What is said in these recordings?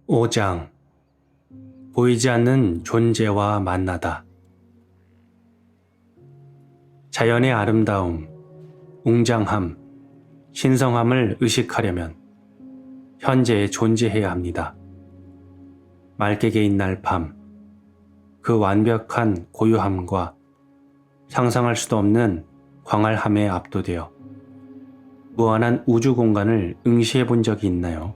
5장 보이지 않는 존재와 만나다. 자연의 아름다움, 웅장함, 신성함을 의식하려면 현재에 존재해야 합니다. 맑게 개인 날 밤, 그 완벽한 고요함과 상상할 수도 없는 광활함에 압도되어 무한한 우주 공간을 응시해 본 적이 있나요?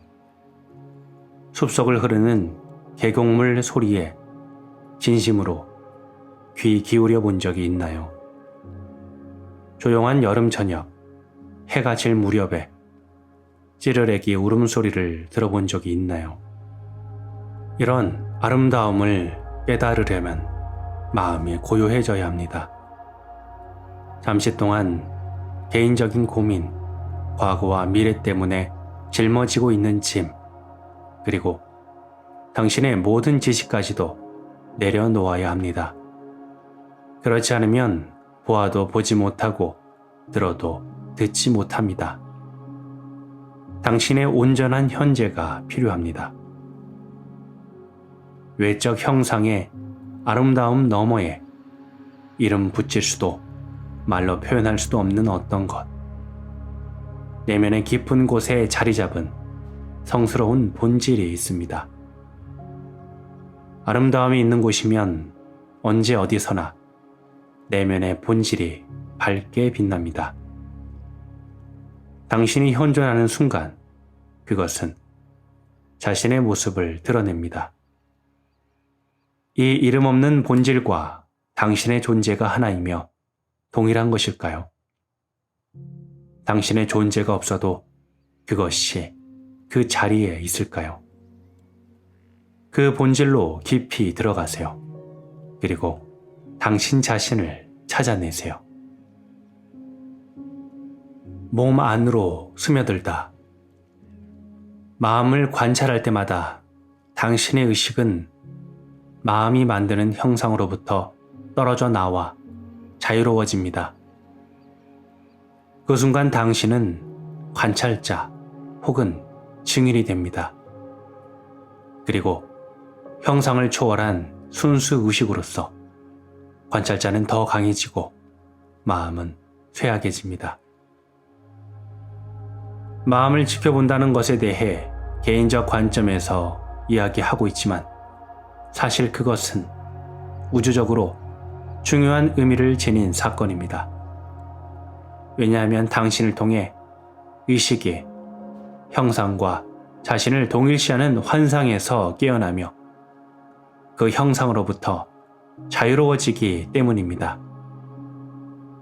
숲속을 흐르는 계곡물 소리에 진심으로 귀 기울여 본 적이 있나요? 조용한 여름 저녁, 해가 질 무렵에 찌르레기 울음소리를 들어본 적이 있나요? 이런 아름다움을 깨달으려면 마음이 고요해져야 합니다. 잠시 동안 개인적인 고민, 과거와 미래 때문에 짊어지고 있는 짐, 그리고 당신의 모든 지식까지도 내려놓아야 합니다. 그렇지 않으면 보아도 보지 못하고 들어도 듣지 못합니다. 당신의 온전한 현재가 필요합니다. 외적 형상의 아름다움 너머에 이름 붙일 수도 말로 표현할 수도 없는 어떤 것, 내면의 깊은 곳에 자리 잡은 성스러운 본질이 있습니다. 아름다움이 있는 곳이면 언제 어디서나 내면의 본질이 밝게 빛납니다. 당신이 현존하는 순간 그것은 자신의 모습을 드러냅니다. 이 이름 없는 본질과 당신의 존재가 하나이며 동일한 것일까요? 당신의 존재가 없어도 그것이 그 자리에 있을까요? 그 본질로 깊이 들어가세요. 그리고 당신 자신을 찾아내세요. 몸 안으로 스며들다. 마음을 관찰할 때마다 당신의 의식은 마음이 만드는 형상으로부터 떨어져 나와 자유로워집니다. 그 순간 당신은 관찰자 혹은 증인이 됩니다. 그리고 형상을 초월한 순수 의식으로서 관찰자는 더 강해지고 마음은 쇠약해집니다. 마음을 지켜본다는 것에 대해 개인적 관점에서 이야기하고 있지만 사실 그것은 우주적으로 중요한 의미를 지닌 사건입니다. 왜냐하면 당신을 통해 의식이 형상과 자신을 동일시하는 환상에서 깨어나며 그 형상으로부터 자유로워지기 때문입니다.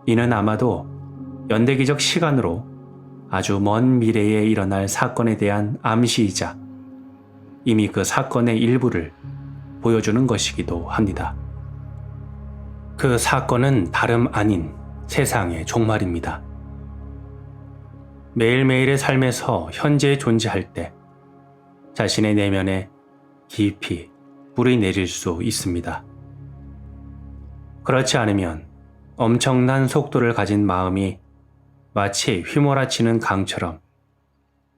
이는 아마도 연대기적 시간으로 아주 먼 미래에 일어날 사건에 대한 암시이자 이미 그 사건의 일부를 보여주는 것이기도 합니다. 그 사건은 다름 아닌 세상의 종말입니다. 매일매일의 삶에서 현재에 존재할 때 자신의 내면에 깊이 불이 내릴 수 있습니다. 그렇지 않으면 엄청난 속도를 가진 마음이 마치 휘몰아치는 강처럼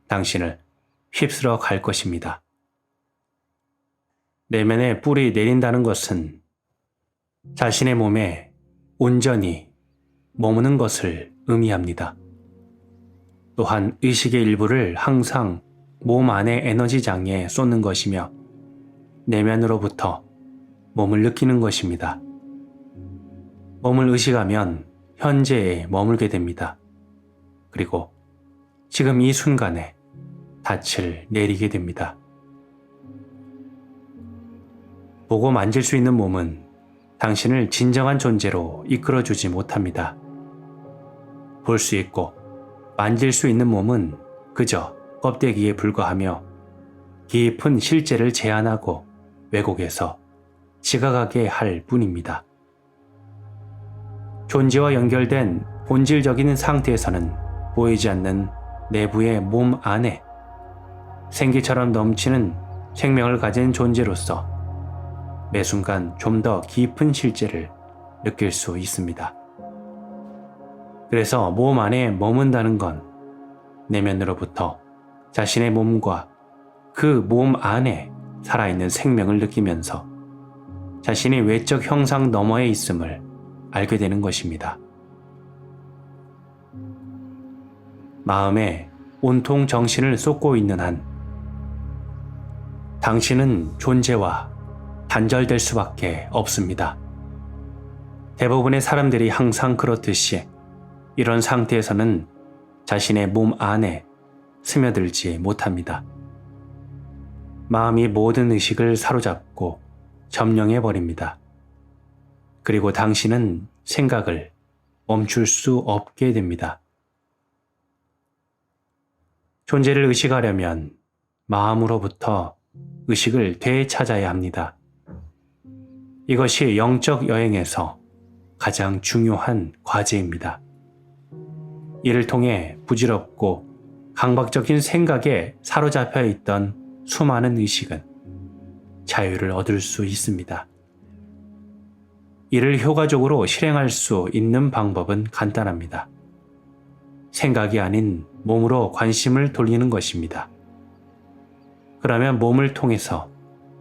당신을 휩쓸어 갈 것입니다. 내면에 불이 내린다는 것은 자신의 몸에 온전히 머무는 것을 의미합니다. 또한 의식의 일부를 항상 몸 안의 에너지장에 쏟는 것이며 내면으로부터 몸을 느끼는 것입니다. 몸을 의식하면 현재에 머물게 됩니다. 그리고 지금 이 순간에 닻을 내리게 됩니다. 보고 만질 수 있는 몸은 당신을 진정한 존재로 이끌어주지 못합니다. 볼 수 있고 만질 수 있는 몸은 그저 껍데기에 불과하며 깊은 실제를 제한하고 왜곡해서 지각하게 할 뿐입니다. 존재와 연결된 본질적인 상태에서는 보이지 않는 내부의 몸 안에 생기처럼 넘치는 생명을 가진 존재로서 매 순간 좀 더 깊은 실제를 느낄 수 있습니다. 그래서 몸 안에 머문다는 건 내면으로부터 자신의 몸과 그 몸 안에 살아있는 생명을 느끼면서 자신이 외적 형상 너머에 있음을 알게 되는 것입니다. 마음에 온통 정신을 쏟고 있는 한 당신은 존재와 단절될 수밖에 없습니다. 대부분의 사람들이 항상 그렇듯이 이런 상태에서는 자신의 몸 안에 스며들지 못합니다. 마음이 모든 의식을 사로잡고 점령해버립니다. 그리고 당신은 생각을 멈출 수 없게 됩니다. 존재를 의식하려면 마음으로부터 의식을 되찾아야 합니다. 이것이 영적 여행에서 가장 중요한 과제입니다. 이를 통해 부질없고 강박적인 생각에 사로잡혀 있던 수많은 의식은 자유를 얻을 수 있습니다. 이를 효과적으로 실행할 수 있는 방법은 간단합니다. 생각이 아닌 몸으로 관심을 돌리는 것입니다. 그러면 몸을 통해서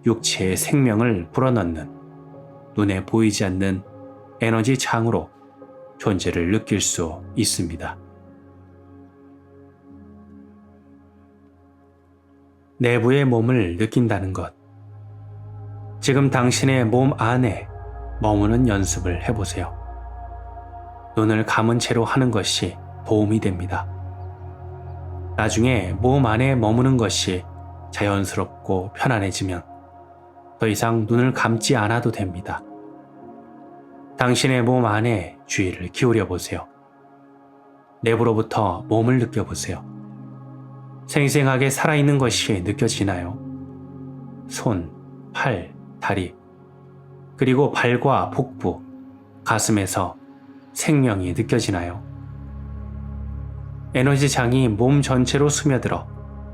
육체의 생명을 불어넣는 눈에 보이지 않는 에너지 장으로 존재를 느낄 수 있습니다. 내부의 몸을 느낀다는 것. 지금 당신의 몸 안에 머무는 연습을 해보세요. 눈을 감은 채로 하는 것이 도움이 됩니다. 나중에 몸 안에 머무는 것이 자연스럽고 편안해지면 더 이상 눈을 감지 않아도 됩니다. 당신의 몸 안에 주의를 기울여 보세요. 내부로부터 몸을 느껴보세요. 생생하게 살아있는 것이 느껴지나요? 손, 팔, 다리, 그리고 발과 복부, 가슴에서 생명이 느껴지나요? 에너지 장이 몸 전체로 스며들어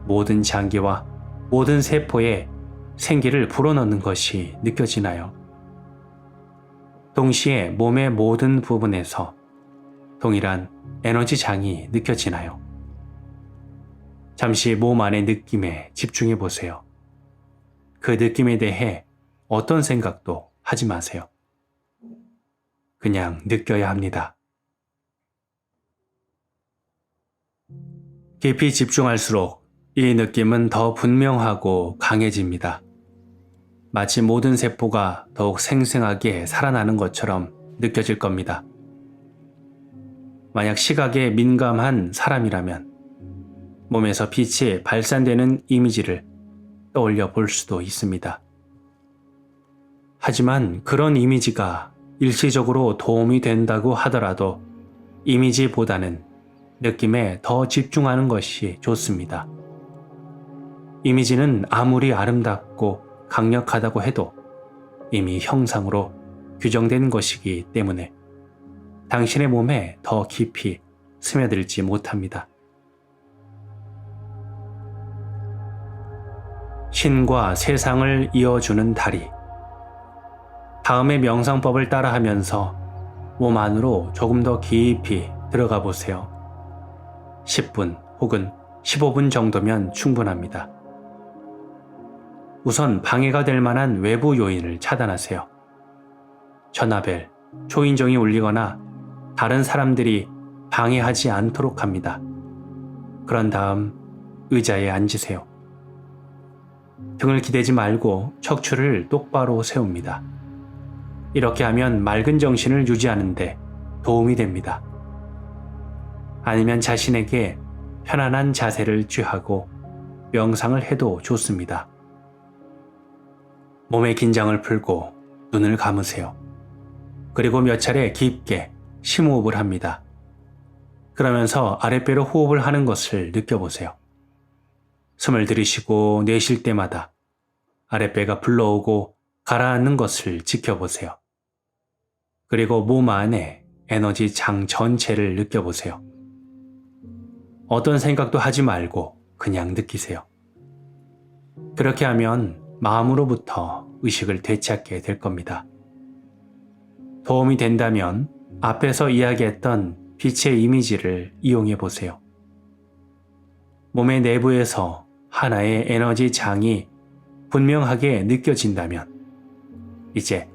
모든 장기와 모든 세포에 생기를 불어넣는 것이 느껴지나요? 동시에 몸의 모든 부분에서 동일한 에너지 장이 느껴지나요? 잠시 몸 안의 느낌에 집중해 보세요. 그 느낌에 대해 어떤 생각도 하지 마세요. 그냥 느껴야 합니다. 깊이 집중할수록 이 느낌은 더 분명하고 강해집니다. 마치 모든 세포가 더욱 생생하게 살아나는 것처럼 느껴질 겁니다. 만약 시각에 민감한 사람이라면 몸에서 빛이 발산되는 이미지를 떠올려 볼 수도 있습니다. 하지만 그런 이미지가 일시적으로 도움이 된다고 하더라도 이미지보다는 느낌에 더 집중하는 것이 좋습니다. 이미지는 아무리 아름답고 강력하다고 해도 이미 형상으로 규정된 것이기 때문에 당신의 몸에 더 깊이 스며들지 못합니다. 신과 세상을 이어주는 다리. 다음의 명상법을 따라하면서 몸 안으로 조금 더 깊이 들어가 보세요. 10분 혹은 15분 정도면 충분합니다. 우선 방해가 될 만한 외부 요인을 차단하세요. 전화벨, 초인종이 울리거나 다른 사람들이 방해하지 않도록 합니다. 그런 다음 의자에 앉으세요. 등을 기대지 말고 척추를 똑바로 세웁니다. 이렇게 하면 맑은 정신을 유지하는데 도움이 됩니다. 아니면 자신에게 편안한 자세를 취하고 명상을 해도 좋습니다. 몸의 긴장을 풀고 눈을 감으세요. 그리고 몇 차례 깊게 심호흡을 합니다. 그러면서 아랫배로 호흡을 하는 것을 느껴보세요. 숨을 들이쉬고 내쉴 때마다 아랫배가 불러오고 가라앉는 것을 지켜보세요. 그리고 몸 안에 에너지 장 전체를 느껴보세요. 어떤 생각도 하지 말고 그냥 느끼세요. 그렇게 하면 마음으로부터 의식을 되찾게 될 겁니다. 도움이 된다면 앞에서 이야기했던 빛의 이미지를 이용해 보세요. 몸의 내부에서 하나의 에너지 장이 분명하게 느껴진다면 이제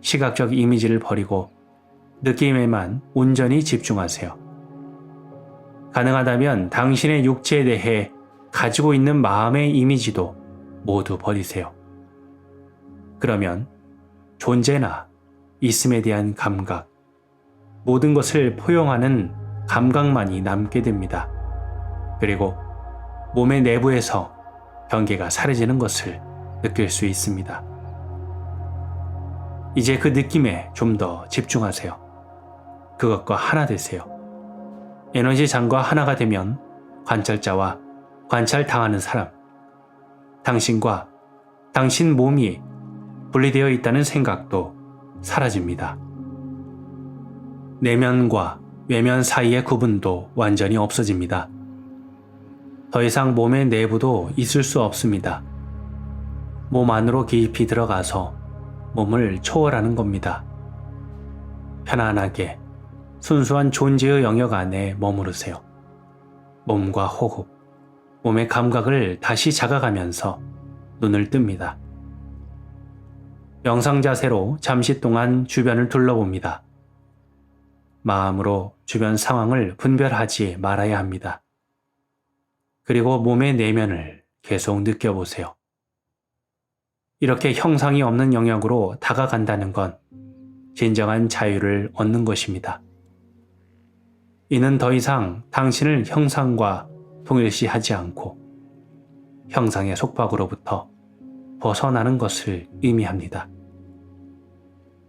시각적 이미지를 버리고 느낌에만 온전히 집중하세요. 가능하다면 당신의 육체에 대해 가지고 있는 마음의 이미지도 모두 버리세요. 그러면 존재나 있음에 대한 감각, 모든 것을 포용하는 감각만이 남게 됩니다. 그리고 몸의 내부에서 경계가 사라지는 것을 느낄 수 있습니다. 이제 그 느낌에 좀 더 집중하세요. 그것과 하나 되세요. 에너지장과 하나가 되면 관찰자와 관찰당하는 사람, 당신과 당신 몸이 분리되어 있다는 생각도 사라집니다. 내면과 외면 사이의 구분도 완전히 없어집니다. 더 이상 몸의 내부도 있을 수 없습니다. 몸 안으로 깊이 들어가서 몸을 초월하는 겁니다. 편안하게 순수한 존재의 영역 안에 머무르세요. 몸과 호흡, 몸의 감각을 다시 자각하면서 눈을 뜹니다. 명상 자세로 잠시 동안 주변을 둘러봅니다. 마음으로 주변 상황을 분별하지 말아야 합니다. 그리고 몸의 내면을 계속 느껴보세요. 이렇게 형상이 없는 영역으로 다가간다는 건 진정한 자유를 얻는 것입니다. 이는 더 이상 당신을 형상과 동일시하지 않고 형상의 속박으로부터 벗어나는 것을 의미합니다.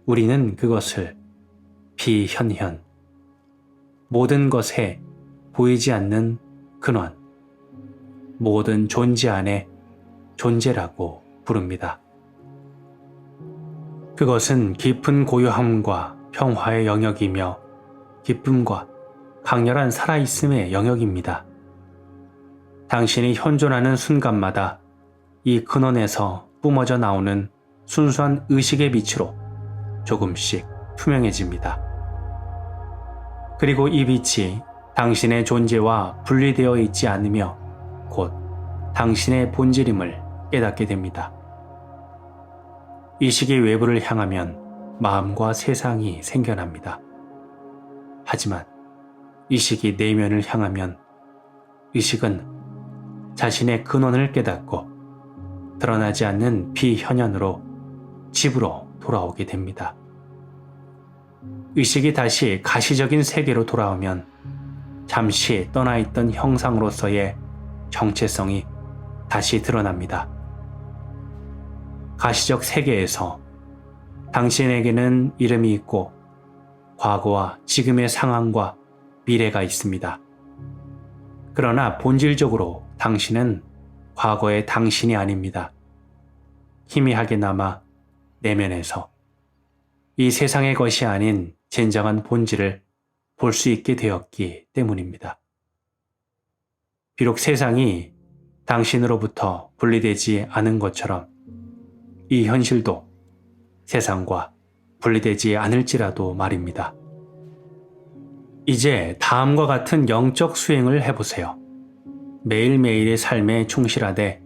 우리는 그것을 비현현, 모든 것에 보이지 않는 근원, 모든 존재 안에 존재라고 부릅니다. 그것은 깊은 고요함과 평화의 영역이며 기쁨과 강렬한 살아있음의 영역입니다. 당신이 현존하는 순간마다 이 근원에서 뿜어져 나오는 순수한 의식의 빛으로 조금씩 투명해집니다. 그리고 이 빛이 당신의 존재와 분리되어 있지 않으며 곧 당신의 본질임을 깨닫게 됩니다. 의식이 외부를 향하면 마음과 세상이 생겨납니다. 하지만 의식이 내면을 향하면 의식은 자신의 근원을 깨닫고 드러나지 않는 비현현으로 집으로 돌아오게 됩니다. 의식이 다시 가시적인 세계로 돌아오면 잠시 떠나있던 형상으로서의 정체성이 다시 드러납니다. 가시적 세계에서 당신에게는 이름이 있고 과거와 지금의 상황과 미래가 있습니다. 그러나 본질적으로 당신은 과거의 당신이 아닙니다. 희미하게나마 내면에서 이 세상의 것이 아닌 진정한 본질을 볼 수 있게 되었기 때문입니다. 비록 세상이 당신으로부터 분리되지 않은 것처럼 이 현실도 세상과 분리되지 않을지라도 말입니다. 이제 다음과 같은 영적 수행을 해보세요. 매일매일의 삶에 충실하되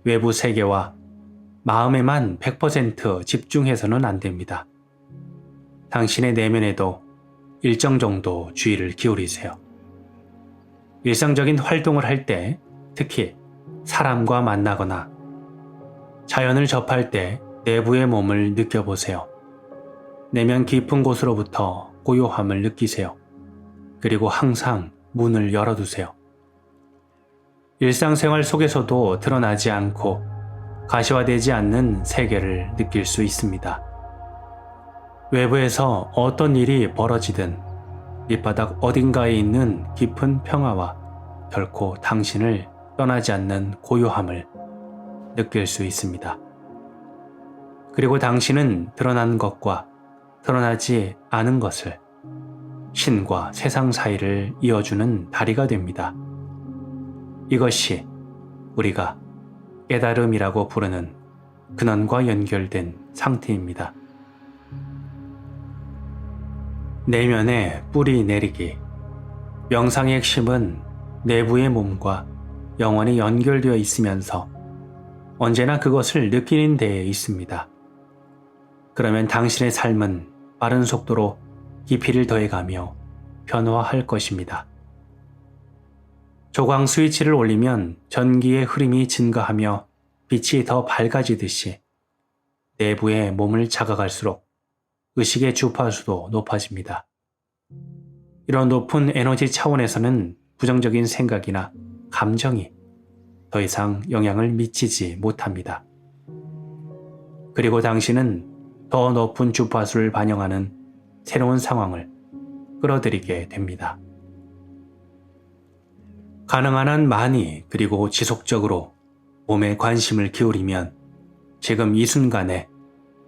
외부 세계와 마음에만 100% 집중해서는 안 됩니다. 당신의 내면에도 일정 정도 주의를 기울이세요. 일상적인 활동을 할 때, 특히 사람과 만나거나 자연을 접할 때 내부의 몸을 느껴보세요. 내면 깊은 곳으로부터 고요함을 느끼세요. 그리고 항상 문을 열어두세요. 일상생활 속에서도 드러나지 않고 가시화되지 않는 세계를 느낄 수 있습니다. 외부에서 어떤 일이 벌어지든 밑바닥 어딘가에 있는 깊은 평화와 결코 당신을 떠나지 않는 고요함을 느낄 수 있습니다. 그리고 당신은 드러난 것과 드러나지 않은 것을 신과 세상 사이를 이어주는 다리가 됩니다. 이것이 우리가 깨달음이라고 부르는 근원과 연결된 상태입니다. 내면에 뿌리 내리기. 명상의 핵심은 내부의 몸과 영원히 연결되어 있으면서 언제나 그것을 느끼는 데에 있습니다. 그러면 당신의 삶은 빠른 속도로 깊이를 더해가며 변화할 것입니다. 조광 스위치를 올리면 전기의 흐름이 증가하며 빛이 더 밝아지듯이 내부의 몸을 자각할수록 의식의 주파수도 높아집니다. 이런 높은 에너지 차원에서는 부정적인 생각이나 감정이 더 이상 영향을 미치지 못합니다. 그리고 당신은 더 높은 주파수를 반영하는 새로운 상황을 끌어들이게 됩니다. 가능한 한 많이 그리고 지속적으로 몸에 관심을 기울이면 지금 이 순간에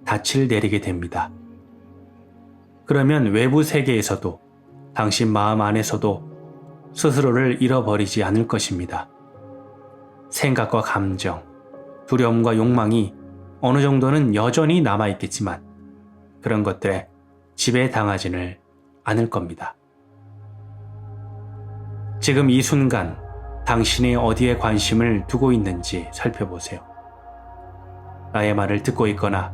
닻을 내리게 됩니다. 그러면 외부 세계에서도 당신 마음 안에서도 스스로를 잃어버리지 않을 것입니다. 생각과 감정, 두려움과 욕망이 어느 정도는 여전히 남아있겠지만 그런 것들에 지배당하지는 않을 겁니다. 지금 이 순간 당신이 어디에 관심을 두고 있는지 살펴보세요. 나의 말을 듣고 있거나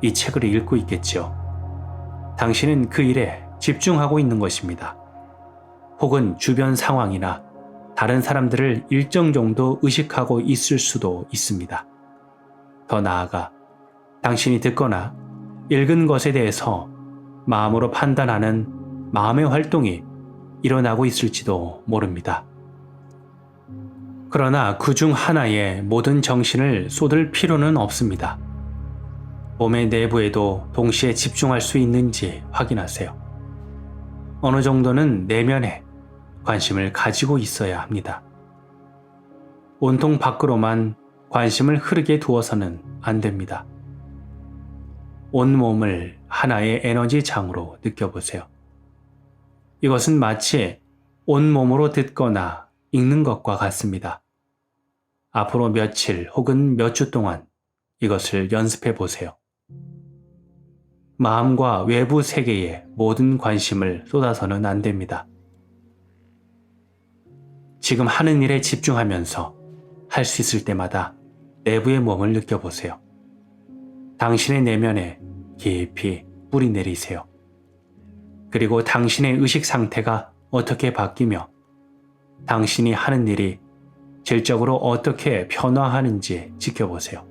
이 책을 읽고 있겠지요. 당신은 그 일에 집중하고 있는 것입니다. 혹은 주변 상황이나 다른 사람들을 일정 정도 의식하고 있을 수도 있습니다. 더 나아가 당신이 듣거나 읽은 것에 대해서 마음으로 판단하는 마음의 활동이 일어나고 있을지도 모릅니다. 그러나 그중 하나에 모든 정신을 쏟을 필요는 없습니다. 몸의 내부에도 동시에 집중할 수 있는지 확인하세요. 어느 정도는 내면에 관심을 가지고 있어야 합니다. 온통 밖으로만 관심을 흐르게 두어서는 안 됩니다. 온몸을 하나의 에너지 장으로 느껴보세요. 이것은 마치 온몸으로 듣거나 읽는 것과 같습니다. 앞으로 며칠 혹은 몇 주 동안 이것을 연습해 보세요. 마음과 외부 세계에 모든 관심을 쏟아서는 안 됩니다. 지금 하는 일에 집중하면서 할 수 있을 때마다 내부의 몸을 느껴보세요. 당신의 내면에 깊이 뿌리 내리세요. 그리고 당신의 의식 상태가 어떻게 바뀌며 당신이 하는 일이 질적으로 어떻게 변화하는지 지켜보세요.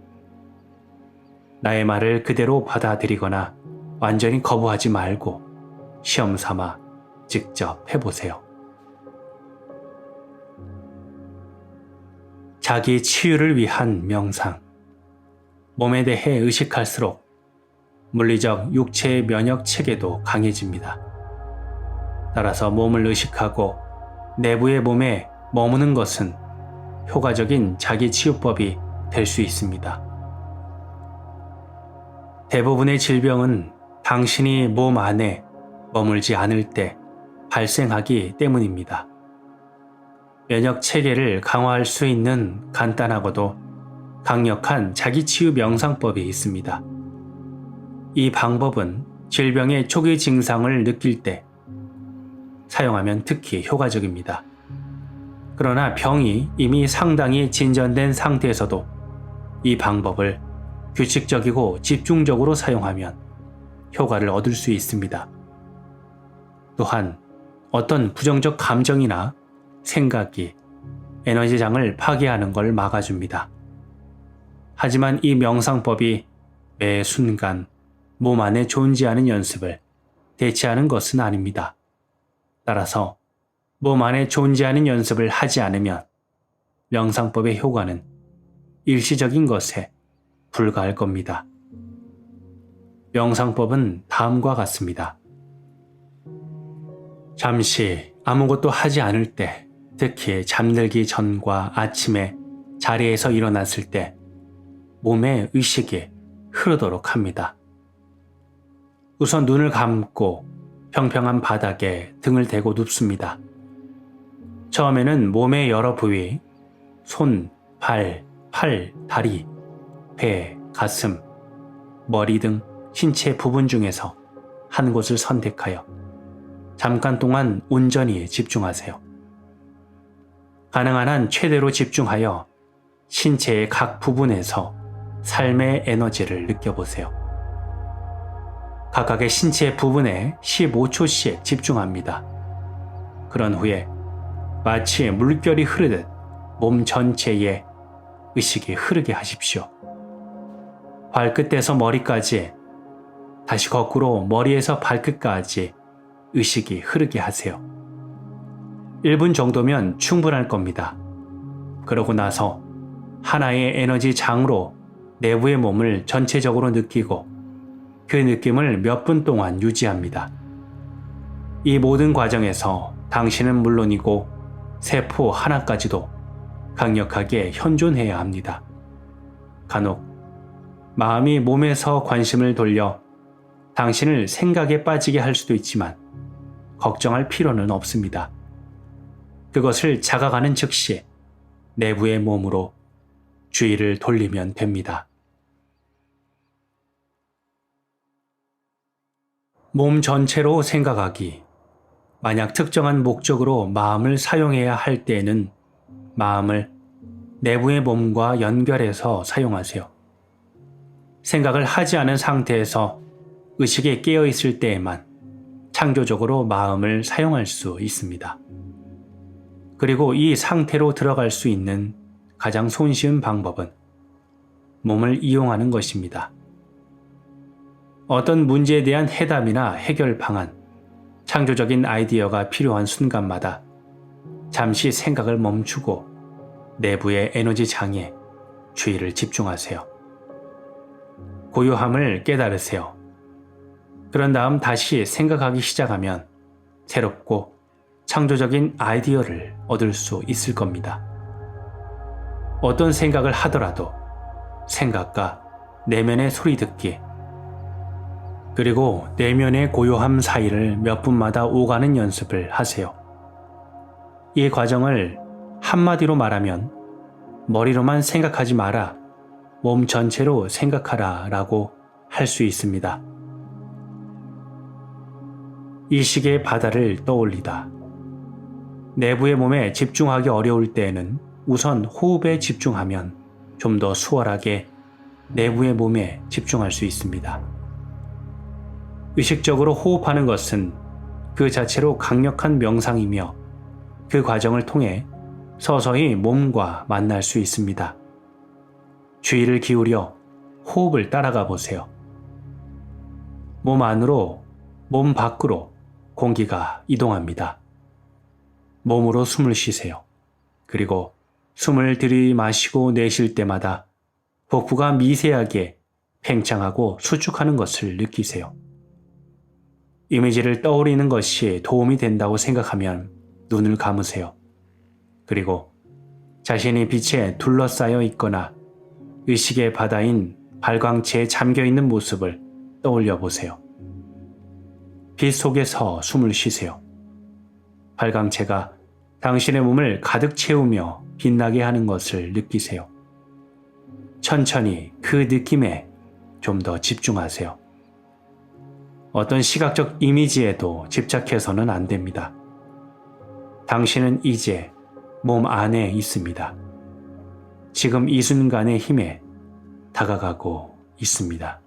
나의 말을 그대로 받아들이거나 완전히 거부하지 말고 시험 삼아 직접 해보세요. 자기 치유를 위한 명상. 몸에 대해 의식할수록 물리적 육체의 면역 체계도 강해집니다. 따라서 몸을 의식하고 내부의 몸에 머무는 것은 효과적인 자기 치유법이 될 수 있습니다. 대부분의 질병은 당신이 몸 안에 머물지 않을 때 발생하기 때문입니다. 면역 체계를 강화할 수 있는 간단하고도 강력한 자기치유 명상법이 있습니다. 이 방법은 질병의 초기 증상을 느낄 때 사용하면 특히 효과적입니다. 그러나 병이 이미 상당히 진전된 상태에서도 이 방법을 규칙적이고 집중적으로 사용하면 효과를 얻을 수 있습니다. 또한 어떤 부정적 감정이나 생각이 에너지장을 파괴하는 걸 막아줍니다. 하지만 이 명상법이 매 순간 몸 안에 존재하는 연습을 대체하는 것은 아닙니다. 따라서 몸 안에 존재하는 연습을 하지 않으면 명상법의 효과는 일시적인 것에 불과할 겁니다. 명상법은 다음과 같습니다. 잠시 아무것도 하지 않을 때, 특히 잠들기 전과 아침에 자리에서 일어났을 때 몸의 의식이 흐르도록 합니다. 우선 눈을 감고 평평한 바닥에 등을 대고 눕습니다. 처음에는 몸의 여러 부위, 손, 발, 팔, 다리, 배, 가슴, 머리 등 신체 부분 중에서 한 곳을 선택하여 잠깐 동안 온전히 집중하세요. 가능한 한 최대로 집중하여 신체의 각 부분에서 삶의 에너지를 느껴보세요. 각각의 신체 부분에 15초씩 집중합니다. 그런 후에 마치 물결이 흐르듯 몸 전체에 의식이 흐르게 하십시오. 발끝에서 머리까지, 다시 거꾸로 머리에서 발끝까지 의식이 흐르게 하세요. 1분 정도면 충분할 겁니다. 그러고 나서 하나의 에너지 장으로 내부의 몸을 전체적으로 느끼고 그 느낌을 몇 분 동안 유지합니다. 이 모든 과정에서 당신은 물론이고 세포 하나까지도 강력하게 현존해야 합니다. 간혹 마음이 몸에서 관심을 돌려 당신을 생각에 빠지게 할 수도 있지만 걱정할 필요는 없습니다. 그것을 자각하는 즉시 내부의 몸으로 주의를 돌리면 됩니다. 몸 전체로 생각하기. 만약 특정한 목적으로 마음을 사용해야 할 때에는 마음을 내부의 몸과 연결해서 사용하세요. 생각을 하지 않은 상태에서 의식에 깨어 있을 때에만 창조적으로 마음을 사용할 수 있습니다. 그리고 이 상태로 들어갈 수 있는 가장 손쉬운 방법은 몸을 이용하는 것입니다. 어떤 문제에 대한 해답이나 해결 방안, 창조적인 아이디어가 필요한 순간마다 잠시 생각을 멈추고 내부의 에너지 장에 주의를 집중하세요. 고요함을 깨달으세요. 그런 다음 다시 생각하기 시작하면 새롭고 창조적인 아이디어를 얻을 수 있을 겁니다. 어떤 생각을 하더라도 생각과 내면의 소리 듣기, 그리고 내면의 고요함 사이를 몇 분마다 오가는 연습을 하세요. 이 과정을 한마디로 말하면 머리로만 생각하지 마라, 몸 전체로 생각하라 라고 할 수 있습니다. 의식의 바다를 떠올리다. 내부의 몸에 집중하기 어려울 때에는 우선 호흡에 집중하면 좀 더 수월하게 내부의 몸에 집중할 수 있습니다. 의식적으로 호흡하는 것은 그 자체로 강력한 명상이며 그 과정을 통해 서서히 몸과 만날 수 있습니다. 주의를 기울여 호흡을 따라가 보세요. 몸 안으로, 몸 밖으로 공기가 이동합니다. 몸으로 숨을 쉬세요. 그리고 숨을 들이마시고 내쉴 때마다 복부가 미세하게 팽창하고 수축하는 것을 느끼세요. 이미지를 떠올리는 것이 도움이 된다고 생각하면 눈을 감으세요. 그리고 자신이 빛에 둘러싸여 있거나 의식의 바다인 발광체에 잠겨있는 모습을 떠올려 보세요. 빛 속에서 숨을 쉬세요. 발광체가 당신의 몸을 가득 채우며 빛나게 하는 것을 느끼세요. 천천히 그 느낌에 좀 더 집중하세요. 어떤 시각적 이미지에도 집착해서는 안 됩니다. 당신은 이제 몸 안에 있습니다. 지금 이 순간의 힘에 다가가고 있습니다.